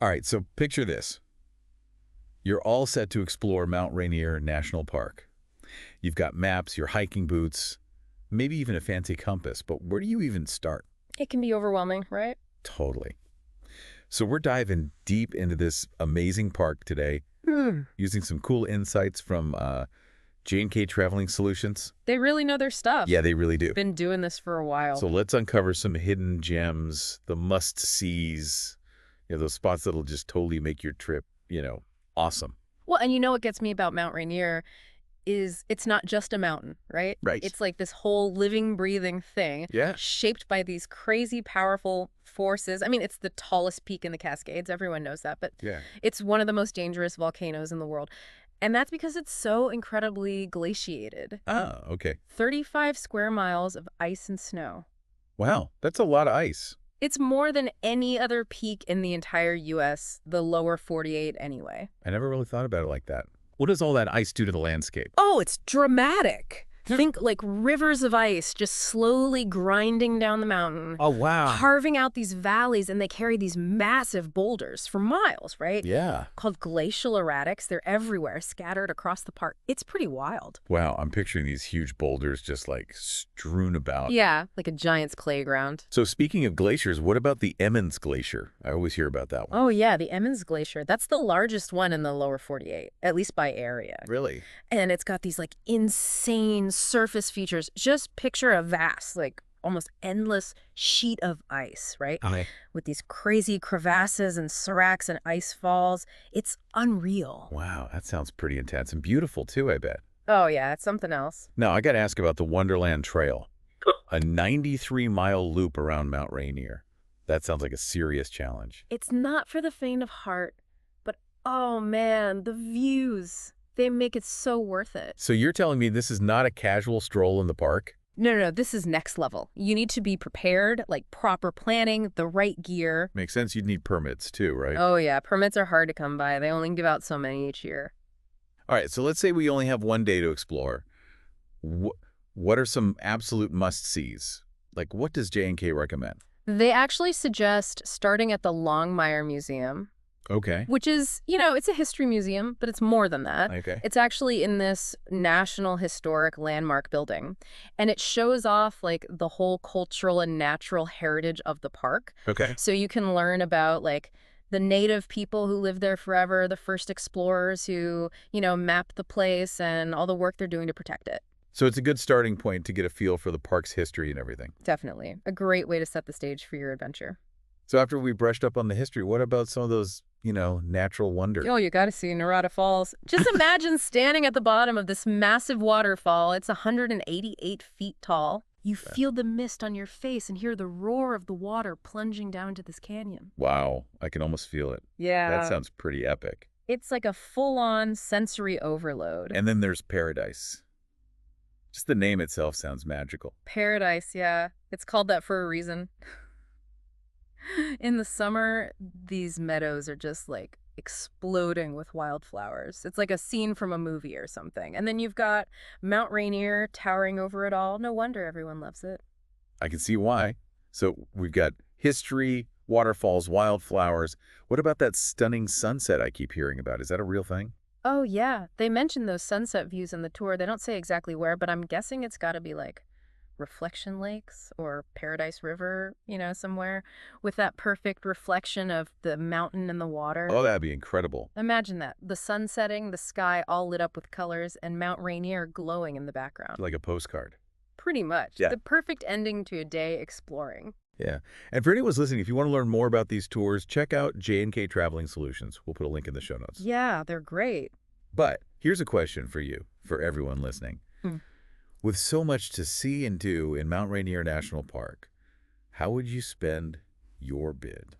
All right, so picture this. You're all set to explore Mount Rainier National Park. You've got maps, your hiking boots, maybe even a fancy compass, but where do you even start? It can be overwhelming, right? Totally. So we're diving deep into this amazing park today, using some cool insights from J&K Traveling Solutions. They really know their stuff. Yeah, they really do. Been doing this for a while. So let's uncover some hidden gems, the must-sees, those spots that'll just totally make your trip, awesome. Well, and you know what gets me about Mount Rainier is it's not just a mountain, right? Right. It's like this whole living, breathing thing Yeah. shaped by these crazy, powerful forces. I mean, it's the tallest peak in the Cascades. Everyone knows that. But Yeah. it's one of the most dangerous volcanoes in the world. And that's because it's so incredibly glaciated. Ah, okay. 35 square miles of ice and snow. Wow, that's a lot of ice. It's more than any other peak in the entire U.S., the lower 48 anyway. I never really thought about it like that. What does all that ice do to the landscape? Oh, it's dramatic. Think like rivers of ice just slowly grinding down the mountain. Oh, wow. Carving out these valleys, and they carry these massive boulders for miles, right? Yeah. Called glacial erratics. They're everywhere, scattered across the park. It's pretty wild. Wow, I'm picturing these huge boulders just like strewn about. Yeah, like a giant's playground. So speaking of glaciers, what about the Emmons Glacier? I always hear about that one. Oh, yeah, the Emmons Glacier. That's the largest one in the lower 48, at least by area. Really? And it's got these like insane surface features. Just picture a vast, like almost endless sheet of ice, right? Okay. With these crazy crevasses and seracs and ice falls. It's unreal. Wow, that sounds pretty intense and beautiful too, I bet. Oh, yeah, it's something else. Now, I got to ask about the Wonderland Trail, a 93-mile loop around Mount Rainier. That sounds like a serious challenge. It's not for the faint of heart, but oh man, the views. They make it so worth it. So you're telling me this is not a casual stroll in the park? No, this is next level. You need to be prepared, like proper planning, the right gear. Makes sense you'd need permits too, right? Oh yeah, permits are hard to come by. They only give out so many each year. All right, so let's say we only have one day to explore. What are some absolute must-sees? Like, what does J&K recommend? They actually suggest starting at the Longmire Museum, Okay. which is, it's a history museum, but it's more than that. Okay. It's actually in this National Historic Landmark building, and it shows off like the whole cultural and natural heritage of the park. Okay. So you can learn about like the native people who lived there forever, the first explorers who, mapped the place and all the work they're doing to protect it. So it's a good starting point to get a feel for the park's history and everything. Definitely. A great way to set the stage for your adventure. So after we brushed up on the history, what about some of those, natural wonders? Oh, you got to see Narada Falls. Just imagine standing at the bottom of this massive waterfall. It's 188 feet tall. You feel the mist on your face and hear the roar of the water plunging down into this canyon. Wow, I can almost feel it. Yeah. That sounds pretty epic. It's like a full-on sensory overload. And then there's Paradise. Just the name itself sounds magical. Paradise, yeah. It's called that for a reason. In the summer, these meadows are just like exploding with wildflowers. It's like a scene from a movie or something. And then you've got Mount Rainier towering over it all. No wonder everyone loves it. I can see why. So we've got history, waterfalls, wildflowers. What about that stunning sunset I keep hearing about? Is that a real thing? Oh, yeah. They mentioned those sunset views in the tour. They don't say exactly where, but I'm guessing it's got to be like Reflection Lakes or Paradise River, somewhere with that perfect reflection of the mountain and the water. Oh, that'd be incredible. Imagine that. The sun setting, the sky all lit up with colors, and Mount Rainier glowing in the background. Like a postcard. Pretty much. Yeah. The perfect ending to a day exploring. Yeah. And for anyone listening, if you want to learn more about these tours, check out J&K Traveling Solutions. We'll put a link in the show notes. Yeah, they're great. But here's a question for you, for everyone listening. With so much to see and do in Mount Rainier National Park, how would you spend your bid?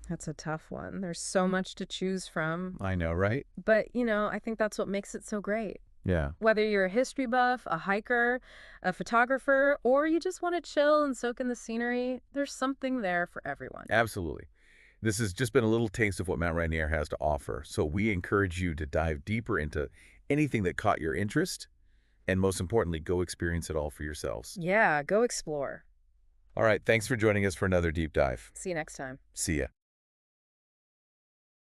That's a tough one. There's so much to choose from. I know, right? But, I think that's what makes it so great. Yeah. Whether you're a history buff, a hiker, a photographer, or you just want to chill and soak in the scenery, there's something there for everyone. Absolutely. This has just been a little taste of what Mount Rainier has to offer. So we encourage you to dive deeper into anything that caught your interest. And most importantly, go experience it all for yourselves. Yeah, go explore. All right. Thanks for joining us for another deep dive. See you next time. See ya.